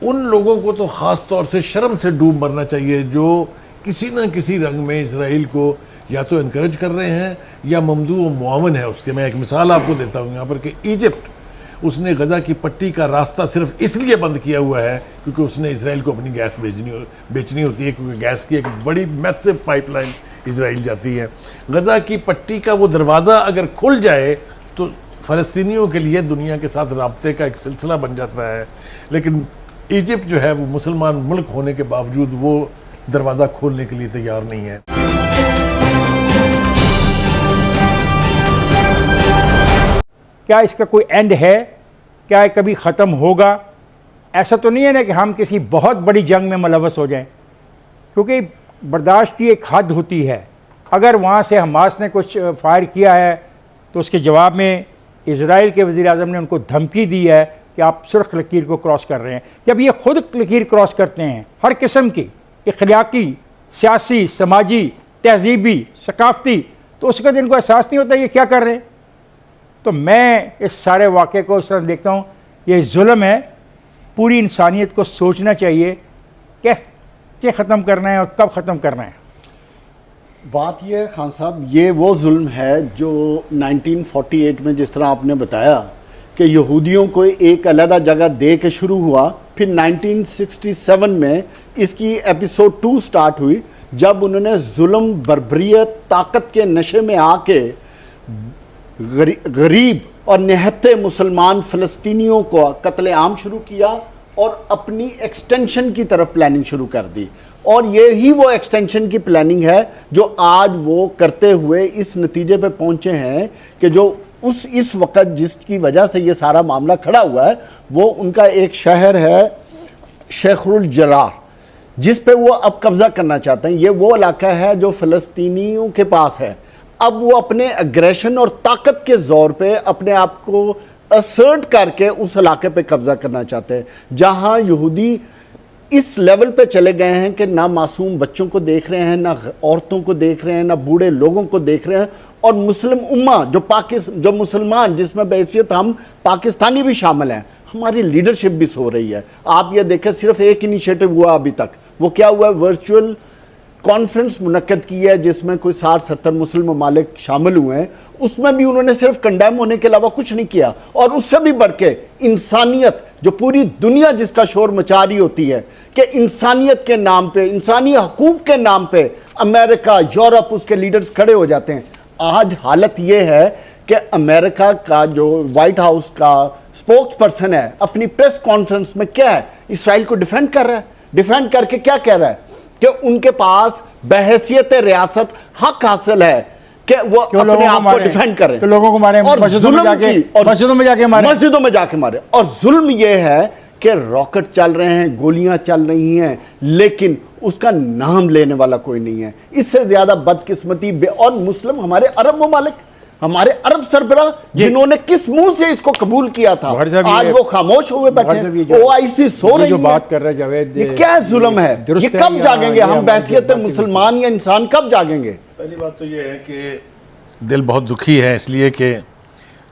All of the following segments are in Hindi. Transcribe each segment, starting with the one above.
उन लोगों को तो ख़ास तौर से शर्म से डूब मरना चाहिए जो किसी न किसी रंग में इसराइल को या तो इनकरेज कर रहे हैं या ममदू व मुआवन है उसके। मैं एक मिसाल आपको देता हूँ यहाँ पर कि इजिप्ट, उसने गज़ा की पट्टी का रास्ता सिर्फ इसलिए बंद किया हुआ है क्योंकि उसने इसराइल को अपनी गैस बेचनी होती है, क्योंकि गैस की एक बड़ी मैसिव पाइपलाइन इसराइल जाती है। गज़ा की पट्टी का वो दरवाज़ा अगर खुल जाए तो फ़लस्तीनियों के लिए दुनिया के साथ राब्ते का एक सिलसिला बन जाता है। लेकिन इजिप्ट जो है वो मुसलमान मुल्क होने के बावजूद वो दरवाज़ा खोलने के लिए तैयार नहीं है। क्या इसका कोई एंड है? क्या कभी ख़त्म होगा? ऐसा तो नहीं है ना कि हम किसी बहुत बड़ी जंग में मुलव्वस हो जाएं, क्योंकि बर्दाश्त की एक हद होती है। अगर वहाँ से हमास ने कुछ फायर किया है तो उसके जवाब में इजराइल के वज़ीर-ए-आज़म ने उनको धमकी दी है कि आप सुर्ख लकीर को क्रॉस कर रहे हैं। जब ये खुद लकीर क्रॉस करते हैं हर किस्म की इखलाकी, सियासी, समाजी, तहजीबी, सकाफ़ती, तो उसका दिन को एहसास नहीं होता ये क्या कर रहे हैं। तो मैं इस सारे वाक़े को इस तरह देखता हूँ, ये जुल्म है। पूरी इंसानियत को सोचना चाहिए कैसे ख़त्म करना है और कब ख़त्म करना है। बात यह है खान साहब, ये वो जुल्म है जो 1948 में जिस तरह आपने बताया कि यहूदियों को एक अलग जगह दे के शुरू हुआ, फिर 1967 में इसकी एपिसोड 2 स्टार्ट हुई, जब उन्होंने जुल्म, बर्बरियत, ताकत के नशे में आके गरीब और निहत्ते मुसलमान फ़लस्तीनियों को कत्लेआम शुरू किया और अपनी एक्सटेंशन की तरफ प्लानिंग शुरू कर दी। और ये ही वो एक्सटेंशन की प्लानिंग है जो आज वो करते हुए इस नतीजे पे पहुंचे हैं कि जो इस वक्त जिसकी वजह से ये सारा मामला खड़ा हुआ है वो उनका एक शहर है शेखुल जरार, जिस पे वो अब कब्ज़ा करना चाहते हैं। ये वो इलाका है जो फ़लस्तीनियों के पास है। अब वो अपने एग्रेशन और ताकत के ज़ोर पे अपने आप को असर्ट करके उस इलाके पे कब्ज़ा करना चाहते हैं, जहाँ यहूदी इस लेवल पे चले गए हैं कि ना मासूम बच्चों को देख रहे हैं, ना औरतों को देख रहे हैं, ना बूढ़े लोगों को देख रहे हैं। और मुस्लिम उम्मा जो मुसलमान, जिसमें बहैसियत हम पाकिस्तानी भी शामिल हैं, हमारी लीडरशिप भी सो रही है। आप ये देखें, सिर्फ एक इनिशिएटिव हुआ अभी तक, वो क्या हुआ, वर्चुअल कॉन्फ्रेंस मुनक्कद की है जिसमें कोई 60-70 मुस्लिम ममालिक शामिल हुए हैं। उसमें भी उन्होंने सिर्फ कंडेम होने के अलावा कुछ नहीं किया। और उससे भी बढ़ के इंसानियत, जो पूरी दुनिया जिसका शोर मचा रही होती है कि इंसानियत के नाम पे, इंसानी हकूक के नाम पे अमेरिका, यूरोप, उसके लीडर्स खड़े हो जाते हैं। आज हालत ये है कि अमेरिका का जो वाइट हाउस का स्पोक्स पर्सन है, अपनी प्रेस कॉन्फ्रेंस में क्या है, इसराइल को डिफेंड कर रहा है। डिफेंड करके क्या कह रहा है कि उनके पास बहैसियत रियासत हक हासिल है कि वो अपने आप को डिफेंड करें, तो लोगों को मारे, और मस्जिदों में जाके मारे। और जुल्म ये है कि रॉकेट चल रहे हैं, गोलियां चल रही हैं, लेकिन उसका नाम लेने वाला कोई नहीं है। इससे ज्यादा बदकिस्मती और मुस्लिम हमारे अरब ममालिक, हमारे अरब सरबराह जिन्होंने किस मुंह से इसको कबूल किया था, आज वो खामोश हुए बैठे। ओआईसी सो रही है। बात कर रहे जावेद, ये क्या जुल्म है? ये कब जागेंगे हम बहैसियत मुसलमान या इंसान, कब जागेंगे? पहली बात तो ये है कि दिल बहुत दुखी है, इसलिए कि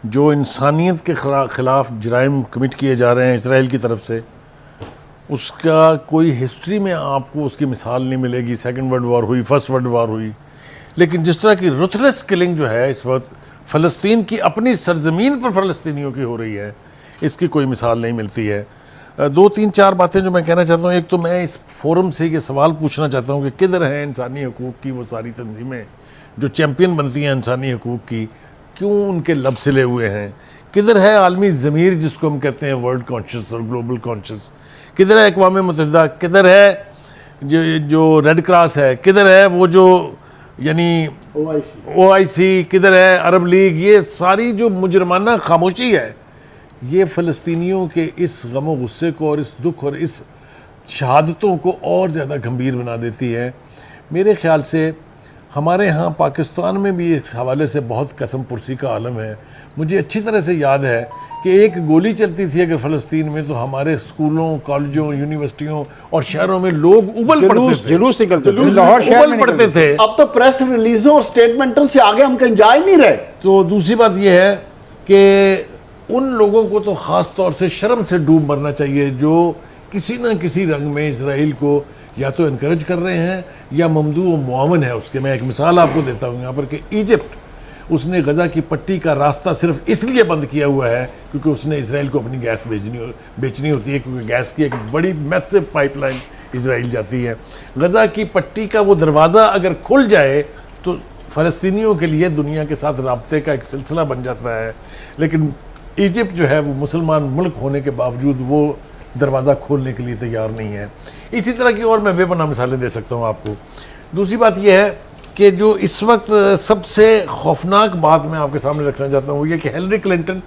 जो इंसानियत के खिलाफ जराइम कमिट किए जा रहे हैं इसराइल की तरफ से, उसका कोई हिस्ट्री में आपको उसकी मिसाल नहीं मिलेगी। सेकंड वर्ल्ड वॉर हुई, फर्स्ट वर्ल्ड वॉर हुई, लेकिन जिस तरह की रुथलेस किलिंग जो है इस वक्त फ़लस्तीन की अपनी सरजमीन पर फ़लस्तीनियों की हो रही है, इसकी कोई मिसाल नहीं मिलती है। 2-3-4 बातें जो मैं कहना चाहता हूँ। एक तो मैं इस फोरम से ये सवाल पूछना चाहता हूँ कि किधर हैं इंसानी हकूक़ की वो सारी तंजीमें जो चैम्पियन बनती हैं इंसानी हकूक़ की, क्यों उनके लब सिले हुए हैं? किधर है आलमी ज़मीर जिसको हम कहते हैं वर्ल्ड कॉन्शियस और ग्लोबल कॉन्शियस? किधर है अक़वाम मुत्तहिदा? किधर है जो रेड क्रॉस है? किधर है वो जो यानी ओआईसी? किधर है अरब लीग? ये सारी जो मुजरमाना खामोशी है, ये फ़लस्तीनियों के इस गम व गुस्से को और इस दुख और इस शहादतों को और ज़्यादा गंभीर बना देती है। मेरे ख़्याल से हमारे यहाँ पाकिस्तान में भी इस हवाले से बहुत कसम पुरसी का आलम है। मुझे अच्छी तरह से याद है कि एक गोली चलती थी अगर फ़लस्तीन में तो हमारे स्कूलों, कॉलेजों, यूनिवर्सिटियों और शहरों में लोग उबल पड़ते थे, जुलूस निकलते थे, उबल पड़ते थे। अब तो प्रेस रिलीजों और स्टेटमेंटों से आगे हम कहीं जा ही नहीं रहे। तो दूसरी बात यह है कि उन लोगों को तो ख़ास तौर से शर्म से डूब मरना चाहिए जो किसी न किसी रंग में इसराइल को या तो इनकरेज कर रहे हैं या ममदू व मुआवन है उसके। मैं एक मिसाल आपको देता हूँ यहाँ पर कि इजिप्ट, उसने गज़ा की पट्टी का रास्ता सिर्फ इसलिए बंद किया हुआ है क्योंकि उसने इसराइल को अपनी गैस बेचनी होती है, क्योंकि गैस की एक बड़ी मैसिव पाइपलाइन इसराइल जाती है। गज़ा की पट्टी का वो दरवाज़ा अगर खुल जाए तो फ़लस्तीनियों के लिए दुनिया के साथ राब्ते का एक सिलसिला बन जाता है। लेकिन इजिप्ट जो है वो मुसलमान मुल्क होने के बावजूद वो दरवाज़ा खोलने के लिए तैयार नहीं है। इसी तरह की और मैं बेपनाह मिसालें दे सकता हूँ आपको। दूसरी बात यह है कि जो इस वक्त सबसे खौफनाक बात मैं आपके सामने रखना चाहता हूँ ये कि Hillary Clinton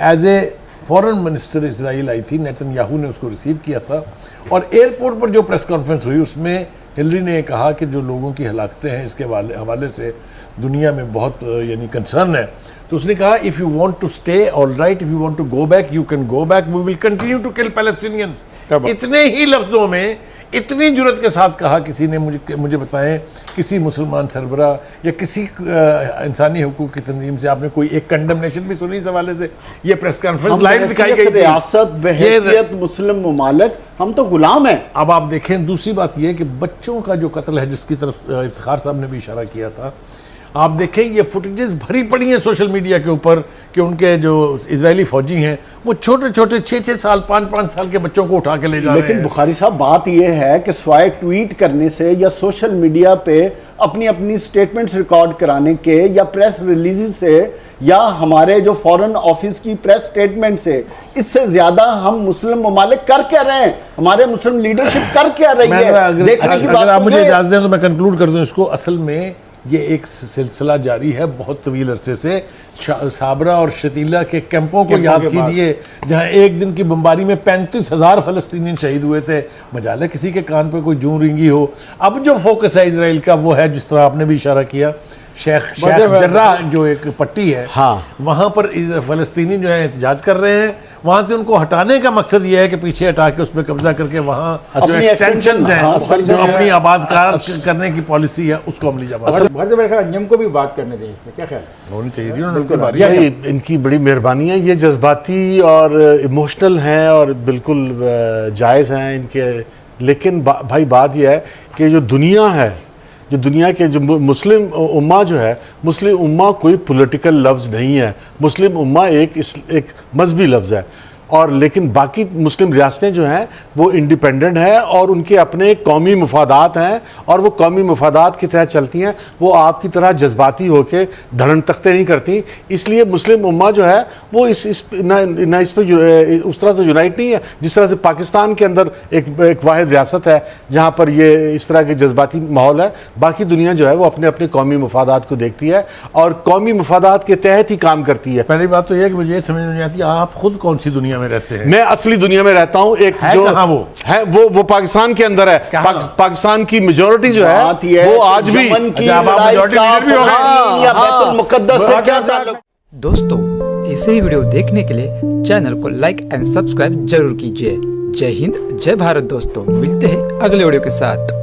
as a foreign minister Israel आई थी, नेतन्याहू ने उसको रिसीव किया था, और एयरपोर्ट पर जो प्रेस कॉन्फ्रेंस हुई उसमें हिलरी ने कहा कि जो लोगों की हलाकतें हैं इसके हवाले से दुनिया में बहुत यानी कंसर्न है। तो उसने कहा if you want to stay all right, if you want to go back you can go back, we will continue to kill Palestinians. इतने ही लफ्ज़ों में इतनी जुर्रत के साथ कहा किसी ने, मुझे बताएं किसी मुसलमान सरबरा या किसी इंसानी हुकूक की तंजीम से आपने कोई एक कंडमनेशन भी सुनी इस हवाले से? ये प्रेस कॉन्फ्रेंस लाइव दिखाई गई थी। रियासत बहैसियत मुस्लिम ममालिक हम तो गुलाम हैं। अब आप देखें, दूसरी बात यह कि बच्चों का जो कत्ल है जिसकी तरफ इफ्तिखार साहब ने भी इशारा किया था, आप देखें ये फुटेजेस भरी पड़ी हैं सोशल मीडिया के ऊपर कि उनके जो इजरायली फौजी हैं वो छोटे छोटे 6-6 साल 5-5 साल के बच्चों को उठा के ले जा रहे हैं। लेकिन बुखारी साहब बात यह है कि स्वाय ट्वीट करने से या सोशल मीडिया पे अपनी अपनी स्टेटमेंट्स रिकॉर्ड कराने के या प्रेस रिलीज से या हमारे जो फॉरेन ऑफिस की प्रेस स्टेटमेंट से, इससे ज्यादा हम मुस्लिम ममालिक कर क्या रहे हैं, हमारे मुस्लिम लीडरशिप कर क्या रही है? अगर आप मुझे इजाजत दें तो मैं कंक्लूड कर दूं इसको। असल में ये एक सिलसिला जारी है बहुत तवील अरसे से। साबरा और शतीला के कैंपों को याद कीजिए जहां एक दिन की बमबारी में 35,000 फ़लस्तीनी शहीद हुए थे। मजाल है किसी के कान पे कोई जूं रिंगी हो। अब जो फोकस है इसराइल का वो है, जिस तरह आपने भी इशारा किया, शेख जर्राह जो एक पट्टी है, हाँ, वहाँ पर फ़लस्तीनी जो है एहतजाज कर रहे हैं। वहाँ से उनको हटाने का मकसद ये है कि पीछे हटा के उस पर कब्जा करके वहाँ जो एक्सटेंशंस हैं, जो अपनी आबादकार करने की पॉलिसी है उसको अमली जामा। अंजम को भी बात करने दें, इसमें क्या ख्याल होनी चाहिए? इनकी बड़ी मेहरबानी है, ये जज्बाती और इमोशनल हैं और बिल्कुल जायज़ हैं इनके। लेकिन भाई बात यह है कि जो दुनिया है, जो दुनिया के जो मुस्लिम उम्मा जो है, मुस्लिम उम्मा कोई पॉलिटिकल लफ्ज़ नहीं है। मुस्लिम उम्मा एक मजहबी लफ्ज़ है। और लेकिन बाकी मुस्लिम रियासतें जो हैं वो इंडिपेंडेंट हैं और उनके अपने कौमी मफादात हैं और वो कौमी मफादात के तहत चलती हैं। वो आपकी तरह जज्बाती होकर धड़न तख्ते नहीं करती। इसलिए मुस्लिम उम्मा जो है वो इस पर उस तरह से यूनाइट नहीं है जिस तरह से पाकिस्तान के अंदर एक वाहिद रियासत है जहाँ पर ये इस तरह के जज्बाती माहौल है। बाकी दुनिया जो है वो अपने अपने कौमी मफादात को देखती है और कौमी मफादात के तहत ही काम करती है। पहली बात तो यह है कि मुझे ये समझ नहीं आती आप खुद कौन सी दुनिया में रहते हैं? मैं असली दुनिया में रहता हूं। एक जो वो है वो पाकिस्तान के अंदर है। पाकिस्तान की मेजॉरिटी जो है वो आज भी दोस्तों ऐसे ही वीडियो देखने के लिए चैनल को लाइक एंड सब्सक्राइब जरूर कीजिए। जय हिंद, जय भारत दोस्तों, मिलते हैं अगले वीडियो के साथ।